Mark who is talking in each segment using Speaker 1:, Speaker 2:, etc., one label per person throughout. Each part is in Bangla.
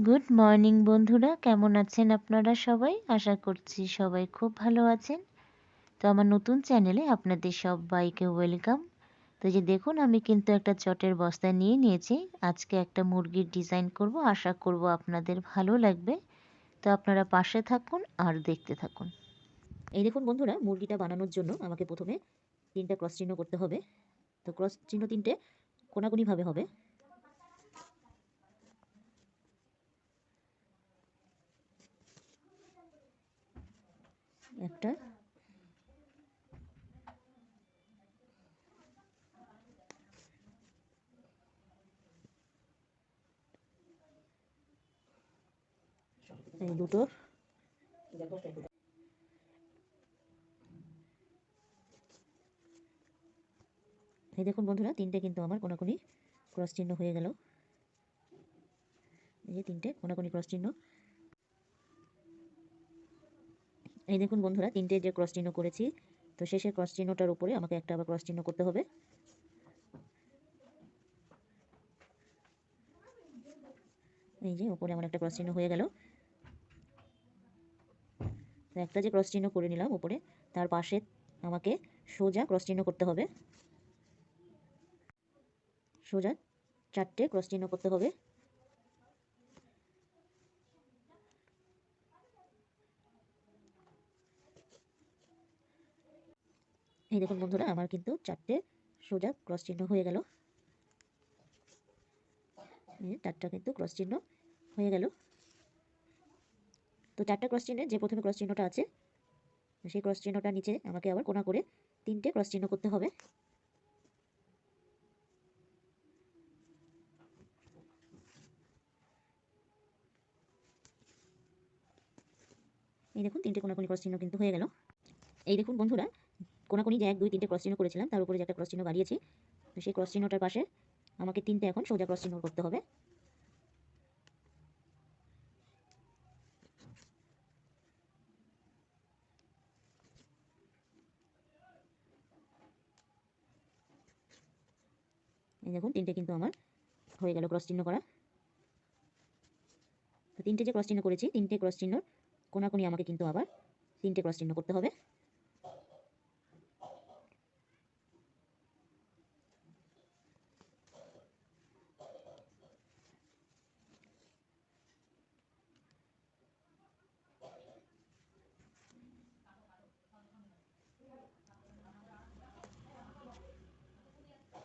Speaker 1: গুড মর্নিং বন্ধুরা, কেমন আছেন আপনারা সবাই? আশা করছি সবাই খুব ভালো আছেন। তো আমার নতুন চ্যানেলে আপনাদের সবাইকে ওয়েলকাম। তো এই যে দেখুন, আমি কিন্তু একটা চটের বস্তা নিয়ে নিয়েছি। আজকে একটা মুরগির ডিজাইন করব, আশা করব আপনাদের ভালো লাগবে। তো আপনারা পাশে থাকুন আর দেখতে থাকুন।
Speaker 2: এই দেখুন বন্ধুরা, মুরগিটা বানানোর জন্য আমাকে প্রথমে 3টা ক্রস চিহ্ন করতে হবে। তো ক্রস চিহ্ন 3টে কোনাকুনিভাবে হবে। একটা, এই দুটো, এই দেখুন বন্ধুরা, 3টে কিন্তু আমার কোনাকুনি ক্রস চিহ্ন হয়ে গেল। এই যে 3টে কোনাকুনি ক্রস চিহ্ন। এই দেখুন বন্ধুরা, 3টে যে ক্রস চিহ্ন করেছি, তো শেষের ক্রস চিহ্নটার উপরে আমাকে একটা আবার ক্রস চিহ্ন করতে হবে। এই যে উপরে আমার একটা ক্রস চিহ্ন হয়ে গেল। তো একটা যে ক্রস চিহ্ন করে নিলাম উপরে, তার পাশে আমাকে সোজা ক্রস চিহ্ন করতে হবে। সোজা 4টে ক্রস চিহ্ন করতে হবে। এই দেখুন বন্ধুরা, আমার কিন্তু 4টে সোজা ক্রস চিহ্ন হয়ে গেল। 4টা কিন্তু ক্রস চিহ্ন হয়ে গেল। তো 4টা ক্রস চিহ্নের যে প্রথমে ক্রস চিহ্নটা আছে, সেই ক্রস চিহ্নটার নিচে আমাকে আবার কোনা করে 3টে ক্রস চিহ্ন করতে হবে। এই দেখুন 3টে কোনাকুনি ক্রস চিহ্ন কিন্তু হয়ে গেল। এই দেখুন বন্ধুরা, কোনাকুনি যে 1 2 3টে ক্রস চিহ্ন করেছিলাম, তার উপরে যে একটা ক্রস চিহ্ন বাড়িয়েছি, তো সেই ক্রস চিহ্নটার পাশে আমাকে 3টে এখন সোজা ক্রস চিহ্ন করতে হবে। এই দেখুন 3টে কিন্তু আমার হয়ে গেল ক্রস চিহ্ন করা। তো 3টে যে ক্রস চিহ্ন করেছি, 3টে ক্রস চিহ্নর কোনাকুনি আমাকে কিন্তু আবার 3টে ক্রস চিহ্ন করতে হবে।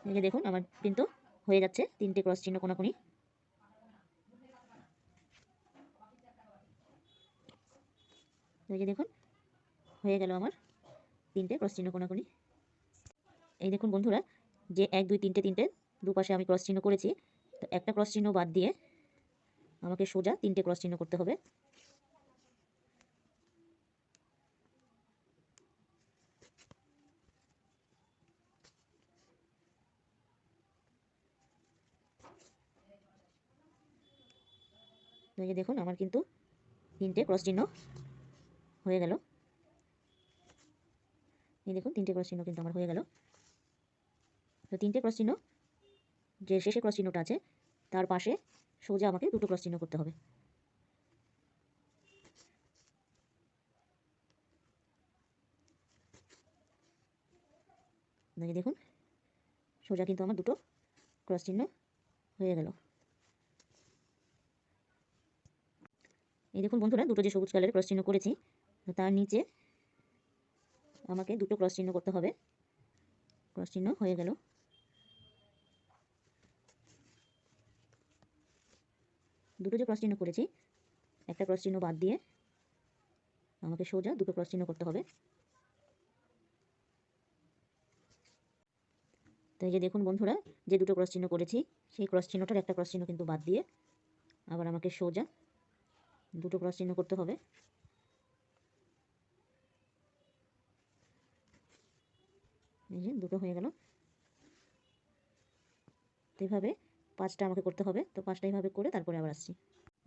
Speaker 2: এই যে দেখুন, আমার কিন্তু হয়ে যাচ্ছে 3টে ক্রস চিহ্ন কোনাকুনি। এই যে দেখুন, হয়ে গেল আমার 3টে ক্রস চিহ্ন কোনাকুনি। এই দেখুন বন্ধুরা, যে 1 2 3টে দুপাশে আমি ক্রস চিহ্ন করেছি, তো একটা ক্রস চিহ্ন বাদ দিয়ে আমাকে সোজা 3টে ক্রস চিহ্ন করতে হবে। তো এই যে দেখুন, আমার কিন্তু 3টে ক্রস চিহ্ন হয়ে গেল। এই দেখুন 3টে ক্রস চিহ্ন কিন্তু আমার হয়ে গেল। তো 3টে ক্রস চিহ্ন, যে শেষে ক্রস চিহ্নটা আছে, তার পাশে সোজা আমাকে দুটো ক্রস চিহ্ন করতে হবে। এই যে দেখুন, সোজা কিন্তু আমার দুটো ক্রস চিহ্ন হয়ে গেল। এই দেখুন বন্ধুরা, দুটো যে সবুজ কালারের ক্রস চিহ্ন করেছি, তো তার নিচে আমাকে দুটো ক্রস চিহ্ন করতে হবে। ক্রস চিহ্ন হয়ে গেল। দুটো যে ক্রস চিহ্ন করেছি, একটা ক্রস চিহ্ন বাদ দিয়ে আমাকে সোজা দুটো ক্রস চিহ্ন করতে হবে। তো এই যে দেখুন বন্ধুরা, যে দুটো ক্রস চিহ্ন করেছি, সেই ক্রস চিহ্নটার একটা ক্রস চিহ্ন কিন্তু বাদ দিয়ে আবার আমাকে সোজা দুটো ক্রস চিহ্ন করতে হবে। এই যে দুটো হয়ে গেল। তো এইভাবে 5টা আমাকে করতে হবে। তো 5টা এইভাবে করে তারপরে আবার আসছি।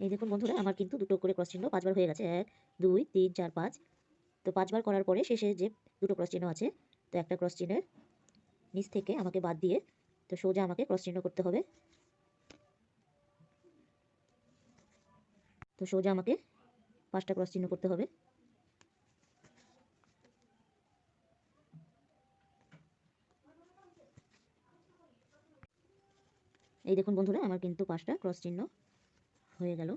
Speaker 2: এই দেখুন বন্ধুরা, আমার কিন্তু দুটো করে ক্রস চিহ্ন 5বার হয়ে গেছে। 1 2 3 4 5। তো 5বার করার পরে শেষে যে দুটো ক্রস চিহ্ন আছে, তো একটা ক্রস চিহ্নের নিচ থেকে আমাকে বাদ দিয়ে তো সোজা আমাকে ক্রস চিহ্ন করতে হবে। তো সোজা আমাকে 5টা ক্রস চিহ্ন করতে হবে। এই দেখুন বন্ধুরা, আমার কিন্তু 5টা ক্রস চিহ্ন হয়ে গেল।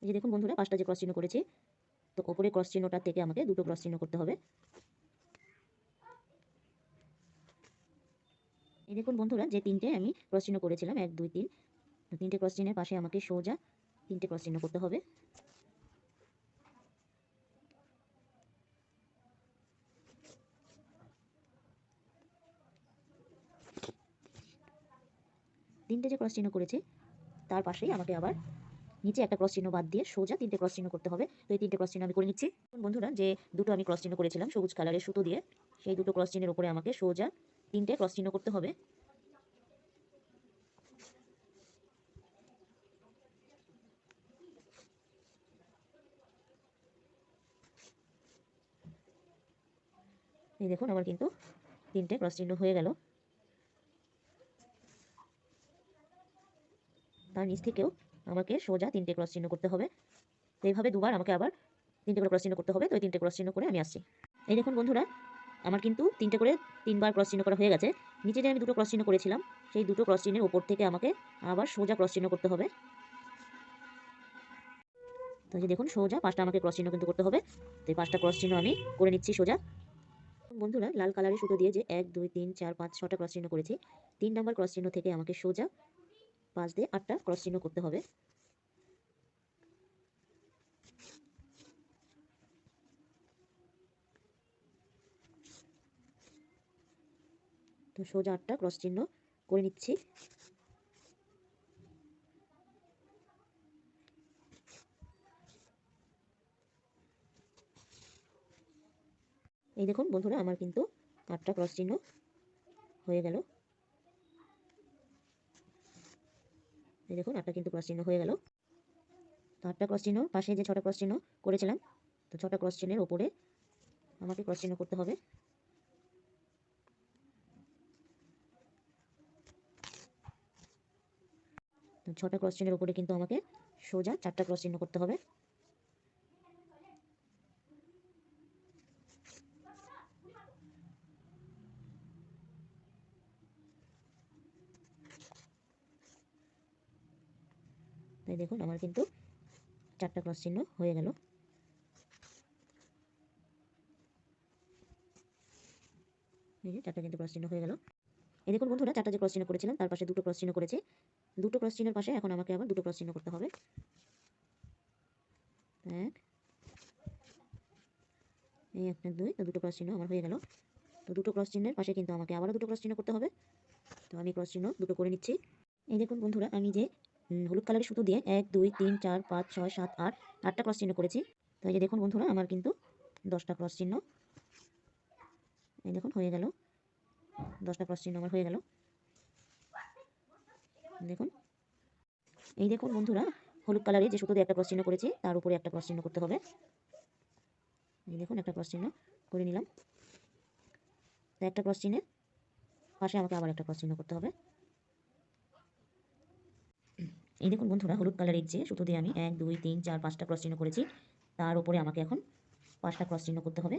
Speaker 2: এই যে দেখুন বন্ধুরা, 5টা যে ক্রস চিহ্ন করেছি, তো ওপরে ক্রস চিহ্নটা থেকে আমাকে দুটো ক্রস চিহ্ন করতে হবে। এই দেখুন বন্ধুরা, যে 3টে আমি ক্রস চিহ্ন করেছিলাম 1 2 3, তো 3টে ক্রস চিহ্নের পাশে আমাকে সোজা 3টে ক্রস চিহ্ন করতে হবে। তিনটে যে ক্রস চিহ্ন করেছি তার পাশেই আমাকে আবার নিচে একটা ক্রস চিহ্ন বাদ দিয়ে সোজা 3টে ক্রস চিহ্ন করতে হবে। তো এই 3টে ক্রস চিহ্ন আমি করে নিচ্ছি। বন্ধুরা, যে দুটো আমি ক্রস চিহ্ন করেছিলাম সবুজ কালারের সুতো দিয়ে, সেই দুটো ক্রস চিহ্নের উপরে আমাকে সোজা 3টে ক্রস চিহ্ন করতে হবে। এই দেখুন, আমার কিন্তু 3টে ক্রস চিহ্ন হয়ে গেল। তার নিচ থেকেও আমাকে সোজা 3টে ক্রস চিহ্ন করতে হবে। তো এইভাবে দুবার আমাকে আবার 3টে করে ক্রস চিহ্ন করতে হবে। তো এই 3টে ক্রস চিহ্ন করে আমি আসছি। এই দেখুন বন্ধুরা, আমার কিন্তু 3টে করে 3বার ক্রস চিহ্ন করা হয়ে গেছে। নিচে যে আমি দুটো ক্রস চিহ্ন করেছিলাম সেই দুটো ক্রস চিহ্নের উপর থেকে আমাকে আবার সোজা ক্রস চিহ্ন করতে হবে। তো এই যে দেখুন, সোজা 5টা আমাকে ক্রস চিহ্ন কিন্তু করতে হবে। তো এই 5টা ক্রস চিহ্ন আমি করে নিচ্ছি সোজা। বন্ধুরা, লাল কালারের সুতো দিয়ে যে 1 2 3 4 5 6টা ক্রস চিহ্ন করেছি, 3 নম্বর ক্রস চিহ্ন থেকে আমাকে সোজা 5 দিয়ে 8টা ক্রস চিহ্ন করতে হবে। তো সোজা 8টা ক্রস চিহ্ন করে নিচ্ছি। এই দেখুন বন্ধুরা, আমার কিন্তু 8টা ক্রস চিহ্ন হয়ে গেল। এই দেখুন, 8টা কিন্তু ক্রস চিহ্ন হয়ে গেল। তো 8টা ক্রস চিহ্ন পাশে যে 6টা ক্রস চিহ্ন করেছিলাম, তো 6টা ক্রস চিহ্নের ওপরে আমাকে ক্রস চিহ্ন করতে হবে। তো 6টা ক্রস চিহ্নের ওপরে কিন্তু আমাকে সোজা 4টা ক্রস চিহ্ন করতে হবে। তাই দেখুন, আমার কিন্তু 4টা ক্রস চিহ্ন হয়ে গেল। এই যে 4টা কিন্তু ক্রস চিহ্ন হয়ে গেল। এই দেখুন বন্ধুরা, 4টা যে ক্রস চিহ্ন করেছিলাম তার পাশে দুটো ক্রস চিহ্ন করেছি। দুটো ক্রস চিহ্নের পাশে এখন আমাকে আবার দুটো ক্রস চিহ্ন করতে হবে। এক, এই 1 2, তো দুটো ক্রস চিহ্ন আমার হয়ে গেল। তো দুটো ক্রস চিহ্নের পাশে কিন্তু আমাকে আবারও দুটো ক্রস চিহ্ন করতে হবে। তো আমি ক্রস চিহ্ন দুটো করে নিচ্ছি। এই দেখুন বন্ধুরা, আমি যে হলুদ কালারের সুতো দিয়ে 1 2 3 4 5 6 7 8 8টা ক্রস চিহ্ন করেছি। তো এই যে দেখুন বন্ধুরা, আমার কিন্তু 10টা ক্রস চিহ্ন এই দেখুন হয়ে গেল। 10টা ক্রস চিহ্ন আমার হয়ে গেল। দেখুন, এই দেখুন বন্ধুরা, হলুদ কালারে যে সুতো দিয়ে একটা ক্রস চিহ্ন করেছি তার উপরে একটা ক্রস চিহ্ন করতে হবে। এই দেখুন, একটা ক্রস চিহ্ন করে নিলাম। তো একটা ক্রস চিহ্নের পাশে আমাকে আবার একটা ক্রস চিহ্ন করতে হবে। এই দেখুন বন্ধুরা, হলুদ কালারের যে সুতো দিয়ে আমি 1 2 3 4 5টা ক্রস চিহ্ন করেছি তার উপরে আমাকে এখন 5টা ক্রস চিহ্ন করতে হবে।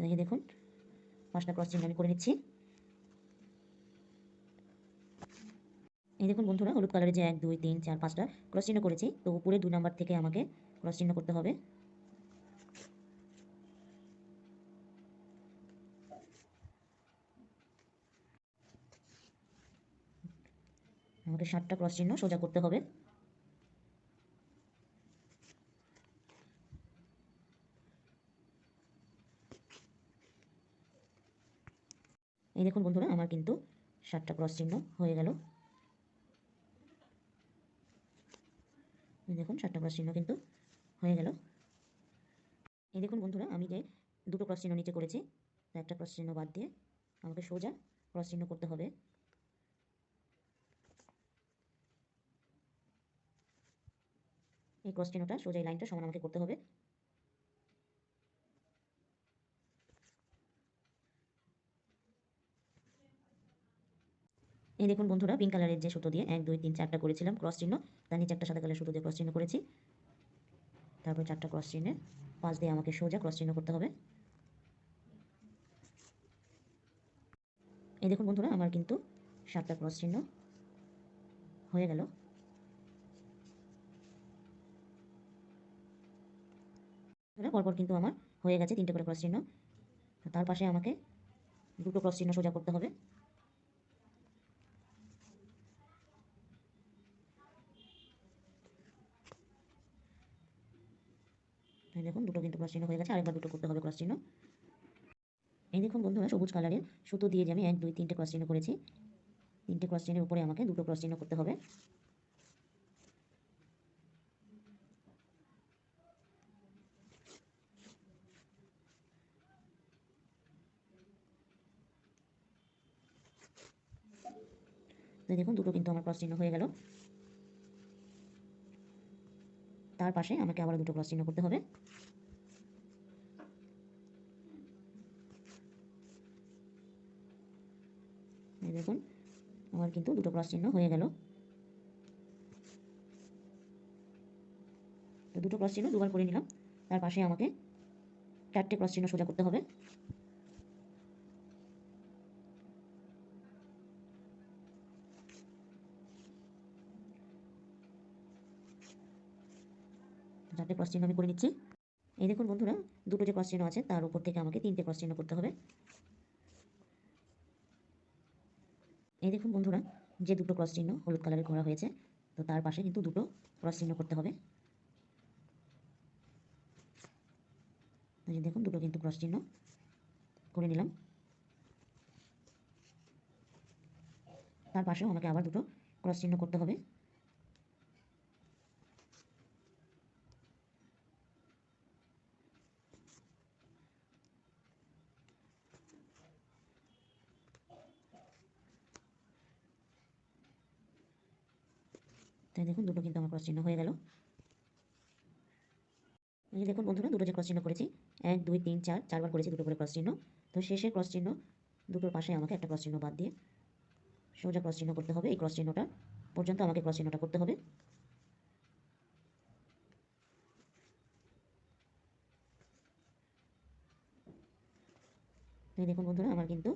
Speaker 2: এই যে দেখুন, 5টা ক্রস চিহ্ন আমি করে নিচ্ছি। এই দেখুন বন্ধুরা, হলুদ কালারের যে 1 2 3 4 5টা ক্রস চিহ্ন করেছি, তো উপরে 2 নাম্বার থেকে আমাকে ক্রস চিহ্ন করতে হবে। আমাকে 7টা ক্রস চিহ্ন সোজা করতে হবে। এই দেখুন বন্ধুরা, আমার কিন্তু 7টা ক্রস চিহ্ন হয়ে গেল। এই দেখুন, 7টা ক্রস চিহ্ন কিন্তু হয়ে গেল। এই দেখুন বন্ধুরা, আমি যে দুটো ক্রস চিহ্ন নিচে করেছি, তো একটা ক্রস চিহ্ন বাদ দিয়ে আমাকে সোজা ক্রস চিহ্ন করতে হবে। এই ক্রস চিহ্নটা সোজা এই লাইনটা সমান আমাকে করতে হবে। এই দেখুন বন্ধুরা, পিঙ্ক কালারের যে সুতো দিয়ে 1 2 3 4টা করেছিলাম ক্রস চিহ্ন, তার নিচে একটা সাদা কালারের সুতো দিয়ে ক্রস চিহ্ন করেছি। তারপর 4টা ক্রস চিহ্নের পাশ দিয়ে আমাকে সোজা ক্রস চিহ্ন করতে হবে। এই দেখুন বন্ধুরা, আমার কিন্তু 7টা ক্রস চিহ্ন হয়ে গেল। পরপর কিন্তু আমার হয়ে গেছে 3টে করে ক্রস চিহ্ন। তার পাশে আমাকে 2টো ক্রস চিহ্ন সোজা করতে হবে। এই দেখুন, 2টো কিন্তু ক্রস চিহ্ন হয়ে গেছে, আরেকবার 2টো করতে হবে ক্রস চিহ্ন। এই দেখুন বন্ধুরা, সবুজ কালারের সুতো দিয়ে যে আমি 1 2 3টে ক্রস চিহ্ন করেছি, 3টে ক্রস চিহ্নের উপরে আমাকে 2টো ক্রস চিহ্ন করতে হবে। তো দেখুন, 2টো কিন্তু আমার ক্রস চিহ্ন হয়ে গেল। তার পাশে আমাকে আবার 2টো ক্রস চিহ্ন করতে হবে। এই দেখুন, আমার কিন্তু 2টো ক্রস চিহ্ন হয়ে গেল। তো 2টো ক্রস চিহ্ন দুবার করে নিলাম। তার পাশে আমাকে 4টে ক্রস চিহ্ন সোজা করতে হবে। তো 4টে ক্রস চিহ্ন আমি করে নিচ্ছি। এই দেখুন বন্ধুরা, 2টো যে ক্রস চিহ্ন আছে তার উপর থেকে আমাকে 3টে ক্রস চিহ্ন করতে হবে। এই দেখুন বন্ধুরা, যে 2টো ক্রস চিহ্ন হলুদ কালারের করা হয়েছে, তো তার পাশে কিন্তু 2টো ক্রস চিহ্ন করতে হবে। এই যে দেখুন, 2টো কিন্তু ক্রস চিহ্ন করে নিলাম। তার পাশেও আমাকে আবার 2টো ক্রস চিহ্ন করতে হবে। তাই দেখুন, 2টো কিন্তু আমার ক্রস চিহ্ন হয়ে গেল। এই যে দেখুন বন্ধুরা, 2টো যে ক্রস চিহ্ন করেছি, 1 2 3 4 4বার করেছি 2টো করে ক্রস চিহ্ন। তো শেষের ক্রস চিহ্ন 2টোর পাশে আমাকে একটা ক্রস চিহ্ন বাদ দিয়ে সোজা ক্রস চিহ্ন করতে হবে। এই ক্রস চিহ্নটা পর্যন্ত আমাকে ক্রস চিহ্নটা করতে হবে। তো এই দেখুন বন্ধুরা, আমার কিন্তু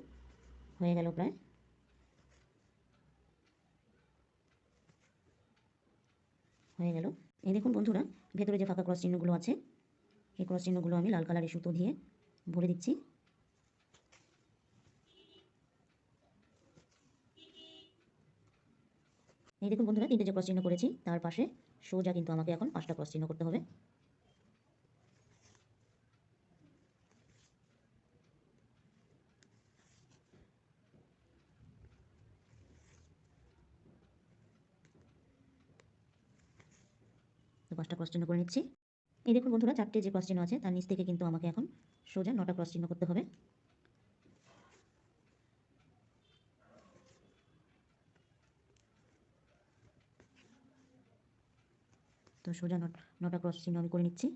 Speaker 2: হয়ে গেল প্রায়। হয়ে গেল। এই দেখুন বন্ধুরা, ভেতরে যে ফাঁকা ক্রস চিহ্নগুলো আছে, এই ক্রস চিহ্নগুলো আমি লাল কালারের সুতো দিয়ে ভরে দিচ্ছি। এই দেখুন বন্ধুরা, 3টে যে ক্রস চিহ্ন করেছি তার পাশে সোজা কিন্তু আমাকে এখন 5টা ক্রস চিহ্ন করতে হবে। তো 5টা ক্রস চিহ্ন করে নিচ্ছি। এই দেখুন বন্ধুরা, 4টে যে ক্রস চিহ্ন আছে তার নিচ থেকে কিন্তু আমাকে এখন সোজা 9টা ক্রস চিহ্ন করতে হবে। তো সোজা 9টা ক্রস চিহ্ন আমি করে নিচ্ছি।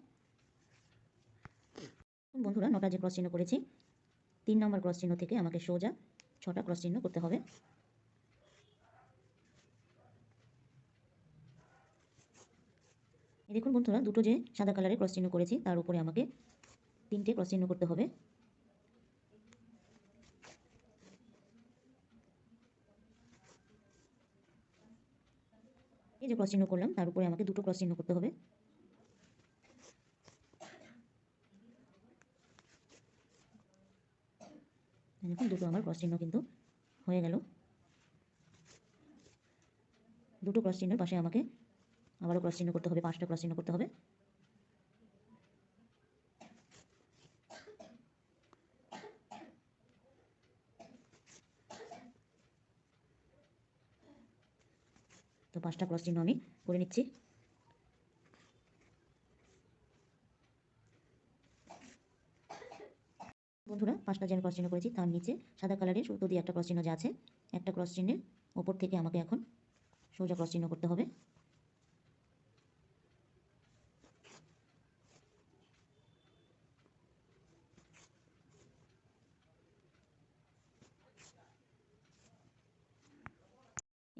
Speaker 2: বন্ধুরা, 9টা যে ক্রস চিহ্ন করেছি, 3 নম্বর ক্রস চিহ্ন থেকে আমাকে সোজা 6টা ক্রস চিহ্ন করতে হবে। এই দেখুন বন্ধুরা, 2টো যে সাদা কালারের ক্রস চিহ্ন করেছি তার উপরে আমাকে 3টে ক্রস চিহ্ন করতে হবে। এই যে ক্রস চিহ্ন করলাম তার উপরে আমাকে 2টো ক্রস চিহ্ন করতে হবে। দেখুন, 2টো আমার ক্রস চিহ্ন কিন্তু হয়ে গেল। 2টো ক্রস চিহ্নের পাশে আমাকে আবারও ক্রস চিহ্ন করতে হবে, 5টা ক্রস চিহ্ন করতে হবে। তো 5টা ক্রস চিহ্ন আমি করে নিচ্ছি। বন্ধুরা, 5টা যে আমি ক্রস চিহ্ন করেছি তার নিচে সাদা কালারের সুতো দিয়ে একটা ক্রস চিহ্ন যে আছে, একটা ক্রস চিহ্নের ওপর থেকে আমাকে এখন সোজা ক্রস চিহ্ন করতে হবে।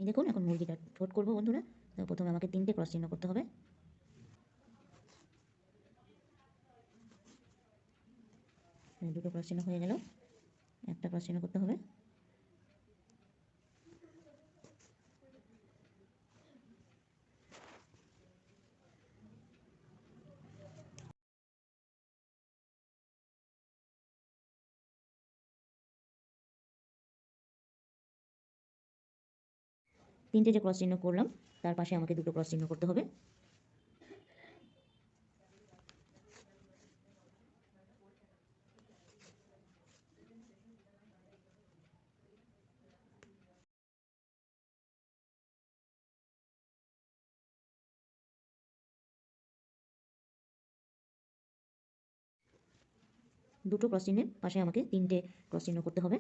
Speaker 2: এই দেখুন এখন মুরগিটা ঠোঁট করবো বন্ধুরা। তো প্রথমে আমাকে 3টে ক্রস চিহ্ন করতে হবে। দুটো ক্রস চিহ্ন হয়ে গেল, একটা ক্রস চিহ্ন করতে হবে। তিনটে যে ক্রস চিহ্ন করলাম তার পাশে আমাকে দুটো ক্রস চিহ্ন করতে হবে। দুটো ক্রস চিহ্নের পাশে আমাকে 3টে ক্রস চিহ্ন করতে হবে।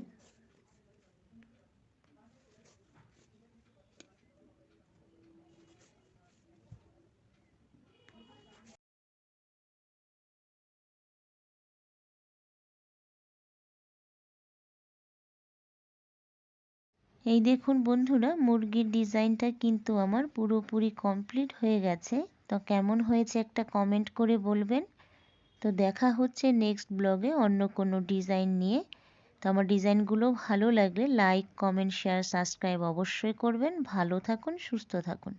Speaker 1: এই দেখুন বন্ধুরা, মুরগির ডিজাইনটা কিন্তু আমার পুরোপুরি কমপ্লিট হয়ে গেছে। তো কেমন হয়েছে একটা কমেন্ট করে বলবেন। তো দেখা হচ্ছে নেক্সট ব্লগে অন্য কোনো ডিজাইন নিয়ে। তো আমার ডিজাইনগুলো ভালো লাগলে লাইক, কমেন্ট, শেয়ার, সাবস্ক্রাইব অবশ্যই করবেন। ভালো থাকুন, সুস্থ থাকুন।